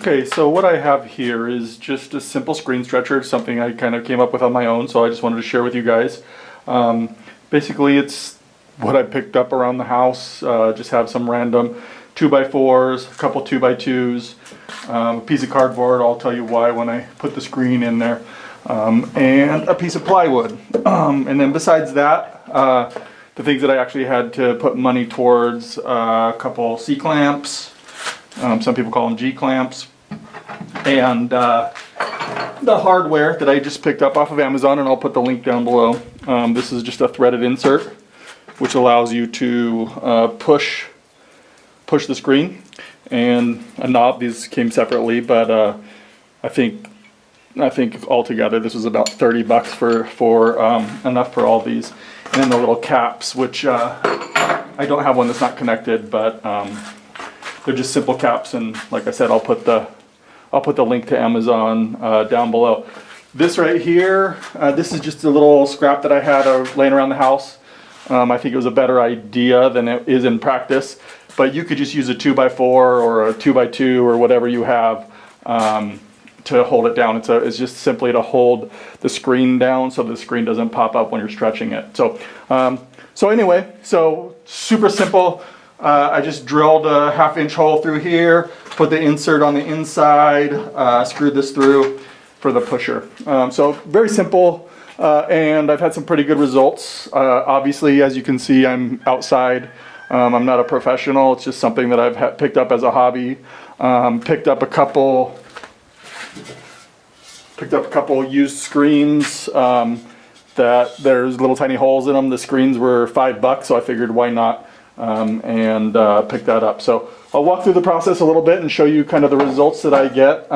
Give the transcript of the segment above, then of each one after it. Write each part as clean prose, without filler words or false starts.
Okay, so what I have here is just a simple screen stretcher, something I kind of came up with on my own, so I just wanted to share with you guys. Basically, it's what I picked up around the house. Just have some random 2x4s, a couple 2x2s, a piece of cardboard, I'll tell you why when I put the screen in there, and a piece of plywood. And then besides that, the things that I actually had to put money towards, a couple C-clamps, some people call them G-clamps, and the hardware that I just picked up off of Amazon, and I'll put the link down below. This is just a threaded insert, which allows you to push the screen, and a knob. These came separately, but I think altogether this was about 30 bucks for enough for all these. And then the little caps, which I don't have one that's not connected, but they're just simple caps, and like I said, I'll put the link to Amazon down below. This right here, this is just a little scrap that I had laying around the house. I think it was a better idea than it is in practice, but you could just use a 2x4 or a 2x2 or whatever you have to hold it down. It's just simply to hold the screen down so the screen doesn't pop up when you're stretching it. So anyway, super simple. I just drilled a 1/2-inch hole through here, put the insert on the inside, screwed this through for the pusher. So very simple, and I've had some pretty good results. Obviously, as you can see, I'm outside. I'm not a professional. It's just something that I've picked up as a hobby. Picked up a couple used screens that there's little tiny holes in them. The screens were $5, so I figured why not, and pick that up. So I'll walk through the process a little bit and show you kind of the results that I get.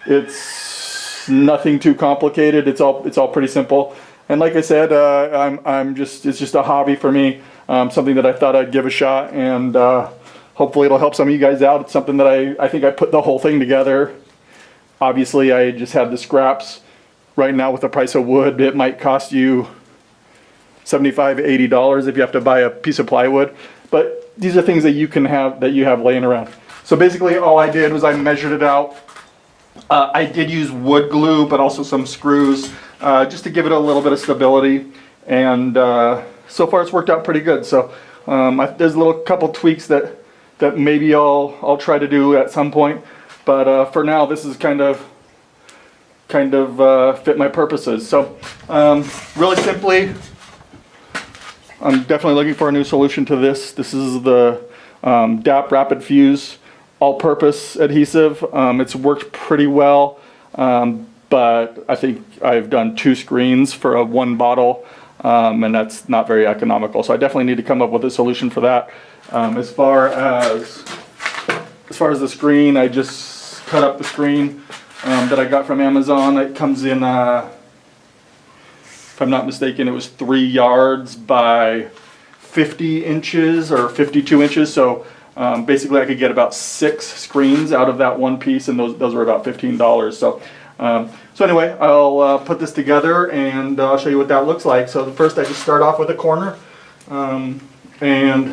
It's nothing too complicated. It's all pretty simple. And like I said, it's just a hobby for me. Something that I thought I'd give a shot, and hopefully it'll help some of you guys out. It's something that I think I put the whole thing together. Obviously, I just had the scraps. Right now, with the price of wood, it might cost you $75, $80 if you have to buy a piece of plywood. But these are things that you have laying around. So basically, all I did was I measured it out. I did use wood glue, but also some screws, just to give it a little bit of stability. And so far, it's worked out pretty good. So there's a couple tweaks that maybe I'll try to do at some point. But for now, this is kind of fit my purposes. So really simply, I'm definitely looking for a new solution to this. This is the DAP Rapid Fuse all-purpose adhesive. It's worked pretty well, but I think I've done 2 screens for a 1 bottle, and that's not very economical. So I definitely need to come up with a solution for that. As far as the screen, I just cut up the screen that I got from Amazon. It comes in, if I'm not mistaken, it was 3 yards by 50 inches or 52 inches. So basically I could get about 6 screens out of that one piece, and those were about $15. So anyway, I'll put this together and I'll show you what that looks like. So first I just start off with a corner, and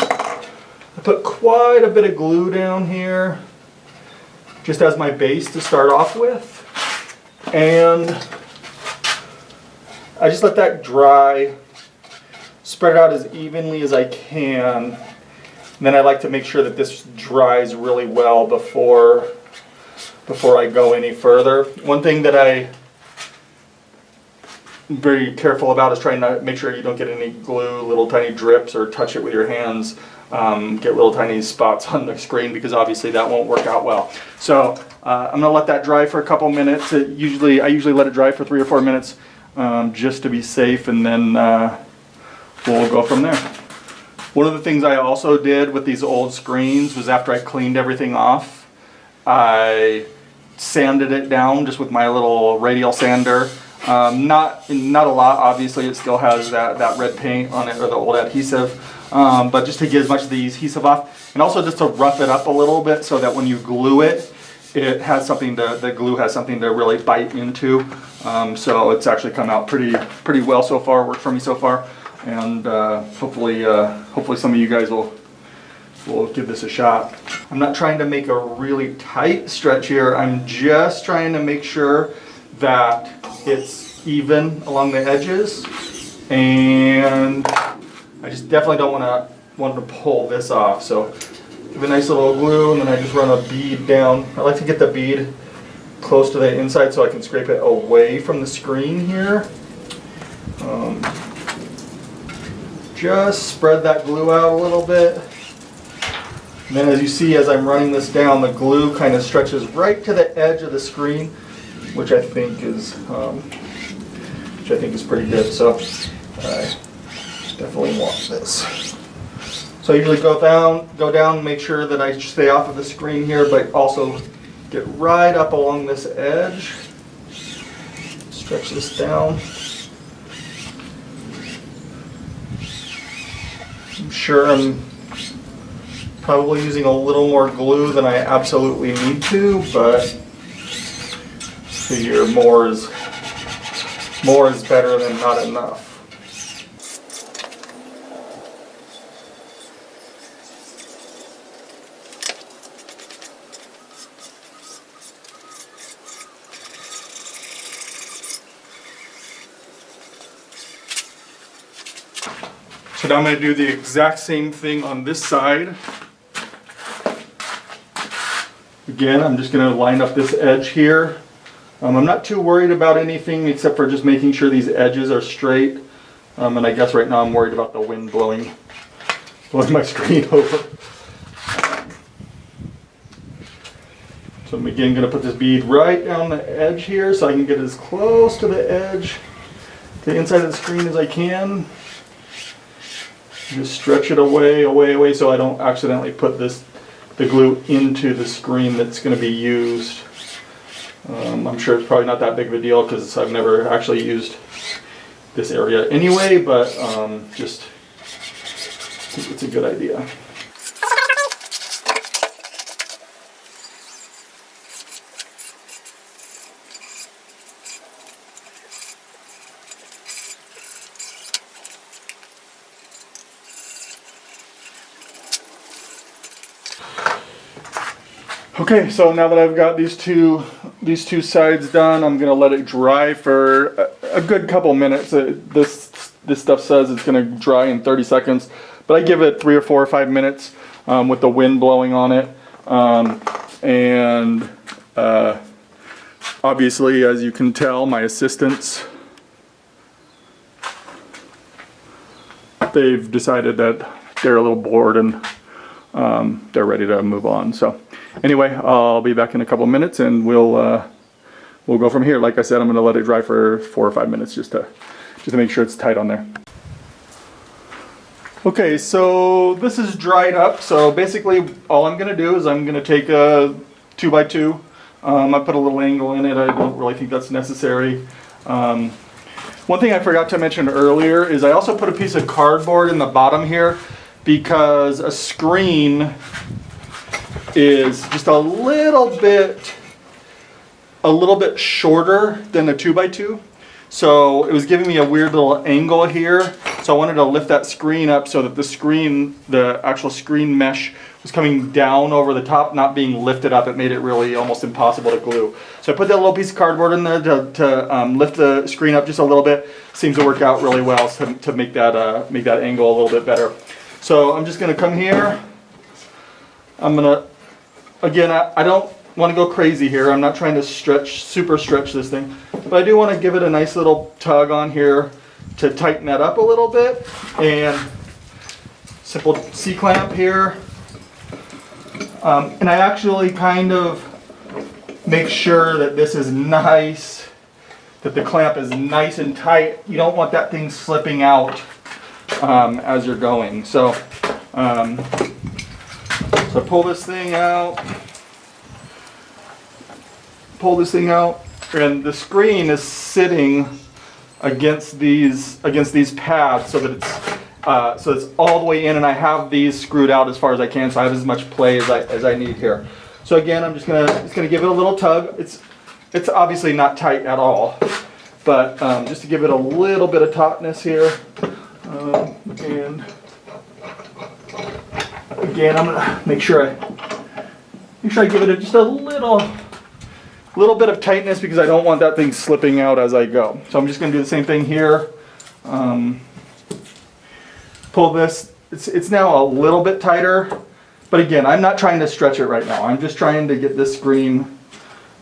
I put quite a bit of glue down here just as my base to start off with, and I just let that dry, spread it out as evenly as I can. And then I like to make sure that this dries really well before I go any further. One thing that I'm very careful about is trying to make sure you don't get any glue, little tiny drips, or touch it with your hands. Get little tiny spots on the screen, because obviously that won't work out well. So I'm gonna let that dry for a couple minutes. I usually let it dry for 3 or 4 minutes, just to be safe, and then we'll go from there. One of the things I also did with these old screens was, after I cleaned everything off, I sanded it down just with my little radial sander. Not a lot, obviously. It still has that red paint on it, or the old adhesive. But just to get as much of the adhesive off, and also just to rough it up a little bit so that when you glue it, the glue has something to really bite into. So it's actually come out pretty well so far. Worked for me so far, and hopefully some of you guys will we'll give this a shot. I'm not trying to make a really tight stretch here. I'm just trying to make sure that it's even along the edges, and I just definitely don't want to pull this off. So give a nice little glue, and then I just run a bead down. I like to get the bead close to the inside so I can scrape it away from the screen here. Just spread that glue out a little bit. And then as you see, as I'm running this down, the glue kind of stretches right to the edge of the screen, which I think is pretty good. So I definitely want this. So I usually go down, make sure that I stay off of the screen here, but also get right up along this edge. Stretch this down. I'm sure I'm probably using a little more glue than I absolutely need to, but figure more is better than not enough. So now I'm going to do the exact same thing on this side. Again, I'm just going to line up this edge here. I'm not too worried about anything except for just making sure these edges are straight. And I guess right now I'm worried about the wind blowing my screen over. So I'm again going to put this bead right down the edge here so I can get as close to the edge, to the inside of the screen as I can. Just stretch it away so I don't accidentally put the glue into the screen that's going to be used. I'm sure it's probably not that big of a deal because I've never actually used this area anyway, but just I think it's a good idea. Okay, so now that I've got these two sides done, I'm gonna let it dry for a good couple minutes. This stuff says it's gonna dry in 30 seconds, but I give it 3 or 4 or 5 minutes with the wind blowing on it. Obviously, as you can tell, my assistants, they've decided that they're a little bored and they're ready to move on. So anyway, I'll be back in a couple of minutes and we'll go from here. Like I said, I'm going to let it dry for 4 or 5 minutes just to make sure it's tight on there. Okay, so this is dried up. So basically all I'm going to do is I'm going to take a 2x2. I put a little angle in it. I don't really think that's necessary. One thing I forgot to mention earlier is I also put a piece of cardboard in the bottom here because a screen is just a little bit shorter than a 2x2. So it was giving me a weird little angle here. So I wanted to lift that screen up so that the actual screen mesh was coming down over the top, not being lifted up. It made it really almost impossible to glue. So I put that little piece of cardboard in there to lift the screen up just a little bit. Seems to work out really well to make that angle a little bit better. So I'm just going to come here. Again, I don't want to go crazy here. I'm not trying to super stretch this thing, but I do want to give it a nice little tug on here to tighten that up a little bit. And simple C-clamp here. And I actually kind of make sure that this is nice, that the clamp is nice and tight. You don't want that thing slipping out as you're going. So pull this thing out, and the screen is sitting against these pads so that it's all the way in, and I have these screwed out as far as I can, so I have as much play as I need here. So again, I'm just gonna give it a little tug. It's obviously not tight at all, but just to give it a little bit of tautness here, and again, I'm gonna make sure I give it just a little bit of tightness because I don't want that thing slipping out as I go. So I'm just gonna do the same thing here. Pull this, it's now a little bit tighter, but again, I'm not trying to stretch it right now. I'm just trying to get this screen,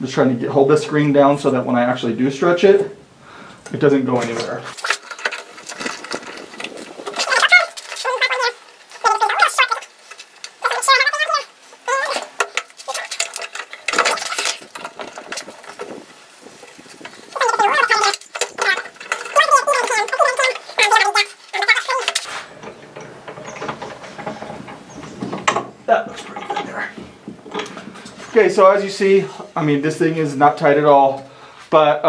hold this screen down so that when I actually do stretch it, it doesn't go anywhere. That looks pretty good there. Okay, so as you see, I mean, this thing is not tight at all, but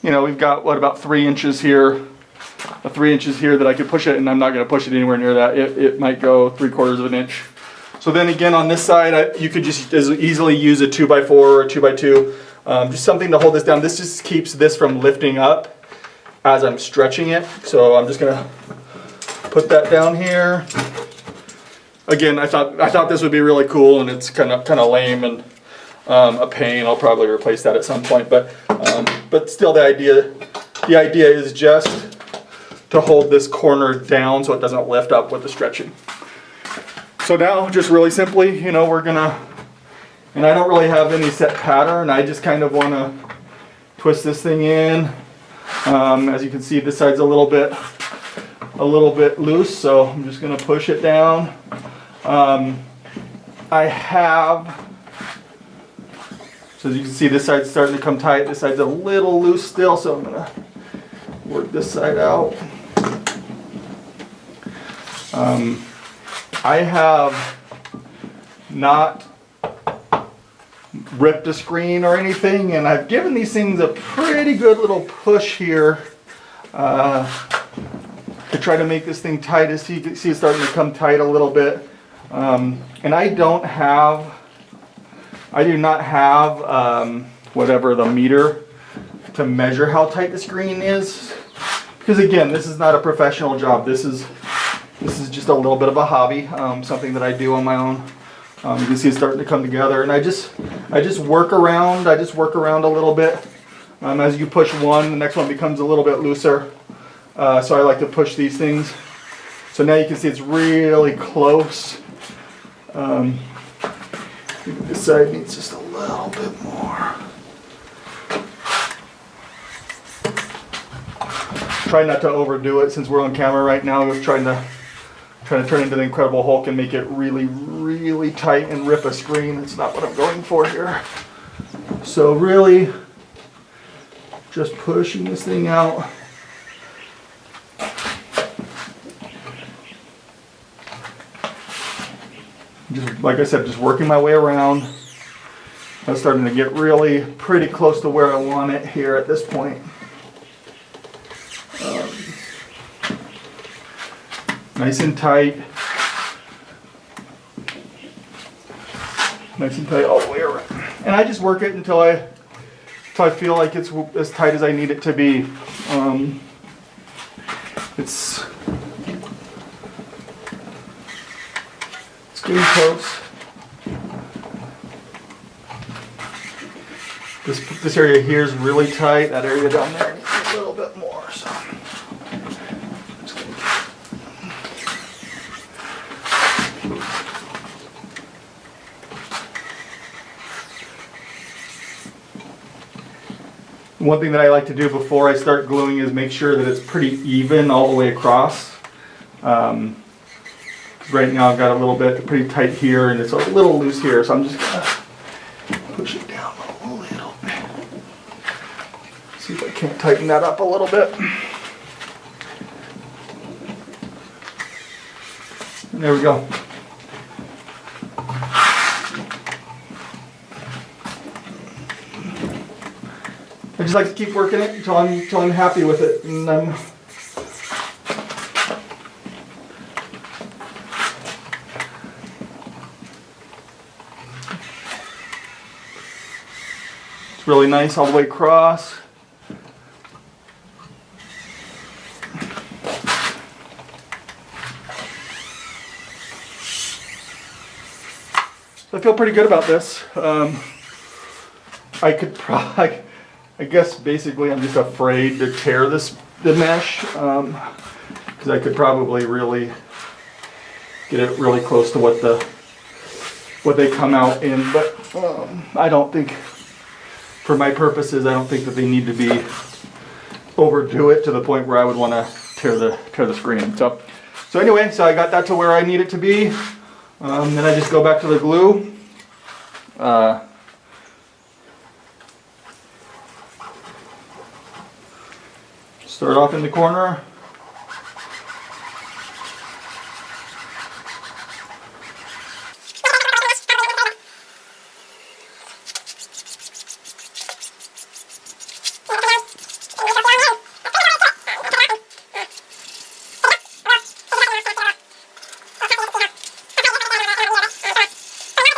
you know, we've got what, about 3 inches here, 3 inches here that I could push it, and I'm not going to push it anywhere near that. It might go 3/4 of an inch. So then again, on this side, you could just as easily use a 2x4 or a 2x2, just something to hold this down. This just keeps this from lifting up as I'm stretching it. So I'm just going to put that down here. Again, I thought this would be really cool, and it's kind of lame and a pain. I'll probably replace that at some point, but still, the idea is just to hold this corner down so it doesn't lift up with the stretching. So now, just really simply, you know, we're gonna, and I don't really have any set pattern. I just kind of want to twist this thing in. As you can see, this side's a little bit loose, so I'm just gonna push it down. So as you can see, this side's starting to come tight. This side's a little loose still, so I'm gonna work this side out. I have not ripped a screen or anything, and I've given these things a pretty good little push here to try to make this thing tight. As you can see, it's starting to come tight a little bit. And I do not have whatever the meter to measure how tight the screen is, because again, this is not a professional job. This is just a little bit of a hobby, something that I do on my own. You can see it's starting to come together, and I just work around. I just work around a little bit. As you push one, the next one becomes a little bit looser. So I like to push these things. So now you can see it's really close. This side needs just a little bit more. Try not to overdo it since we're on camera right now. We're trying to turn into the Incredible Hulk and make it really, really tight and rip a screen. That's not what I'm going for here. So really, just pushing this thing out. Just, like I said, just working my way around. I'm starting to get really pretty close to where I want it here at this point. Nice and tight. Nice and tight all the way around. And I just work it until I feel like it's as tight as I need it to be. It's getting close. This area here is really tight. That area down there needs a little bit more. So one thing that I like to do before I start gluing is make sure that it's pretty even all the way across. Right now I've got a little bit pretty tight here and it's a little loose here, so I'm just gonna push it down a little bit. See if I can't tighten that up a little bit. And there we go. I just like to keep working it until I'm happy with it, and it's really nice all the way across. I feel pretty good about this. I could probably, I guess basically I'm just afraid to tear the mesh, because I could probably really get it really close to what they come out in, but I don't think, for my purposes, I don't think that they need to be overdo it to the point where I would want to tear the screen. So anyway, so I got that to where I need it to be. Then I just go back to the glue. Start off in the corner.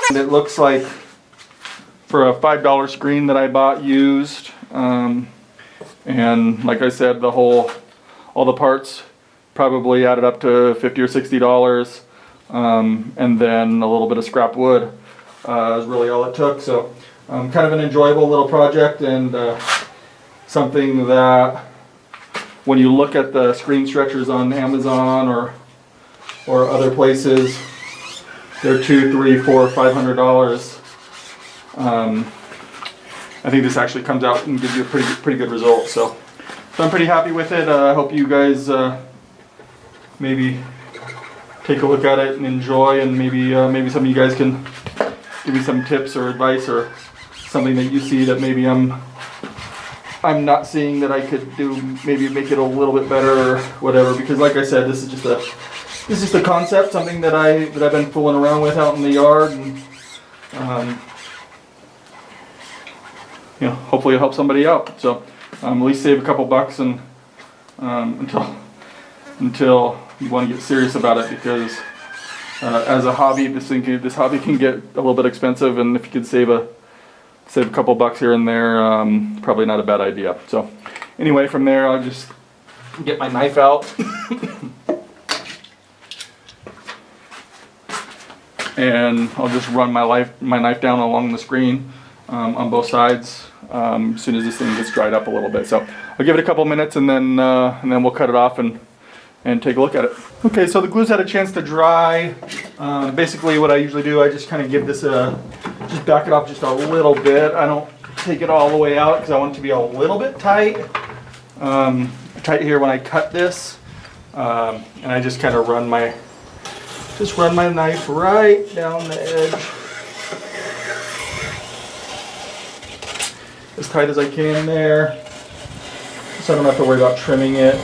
And it looks like for a $5 screen that I bought used, and like I said, all the parts probably added up to $50 or $60, and then a little bit of scrap wood is really all it took. So kind of an enjoyable little project, and something that when you look at the screen stretchers on Amazon or other places, they're $200, $300, $400, $500. I think this actually comes out and gives you a pretty good result. So I'm pretty happy with it. I hope you guys maybe take a look at it and enjoy, and maybe some of you guys can give me some tips or advice or something that you see that maybe I'm not seeing that I could do, maybe make it a little bit better or whatever. Because like I said, this is just a concept, something that I've been fooling around with out in the yard, and you know, hopefully it'll help somebody out. So at least save a couple bucks, and until you want to get serious about it, because as a hobby, this hobby can get a little bit expensive, and if you could save a couple bucks here and there, probably not a bad idea. So anyway, from there I'll just get my knife out. And I'll just run my knife down along the screen on both sides as soon as this thing gets dried up a little bit. So I'll give it a couple minutes, and then we'll cut it off and take a look at it. Okay, so the glue's had a chance to dry. Basically what I usually do, I just kind of give this just back it off just a little bit. I don't take it all the way out because I want it to be a little bit tight. Tight here when I cut this. And I just kind of run my knife right down the edge, as tight as I can there, so I don't have to worry about trimming it.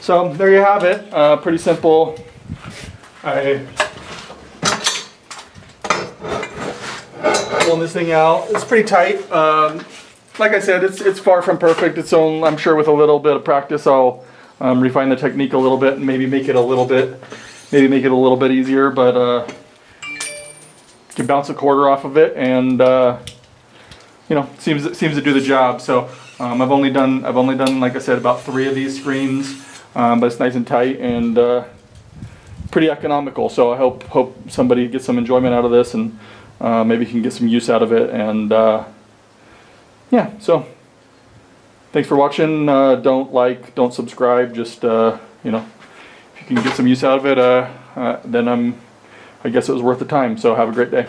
So there you have it. Pretty simple. I pulling this thing out. It's pretty tight. Like I said, it's far from perfect. I'm sure with a little bit of practice I'll refine the technique a little bit and maybe make it a little bit easier, but you can bounce a quarter off of it, and you know, seems to do the job. So I've only done like I said about 3 of these screens, but it's nice and tight and pretty economical. So I hope somebody gets some enjoyment out of this, and maybe can get some use out of it. And yeah, so thanks for watching. Don't subscribe. Just you know, if you can get some use out of it, then I guess it was worth the time. So have a great day.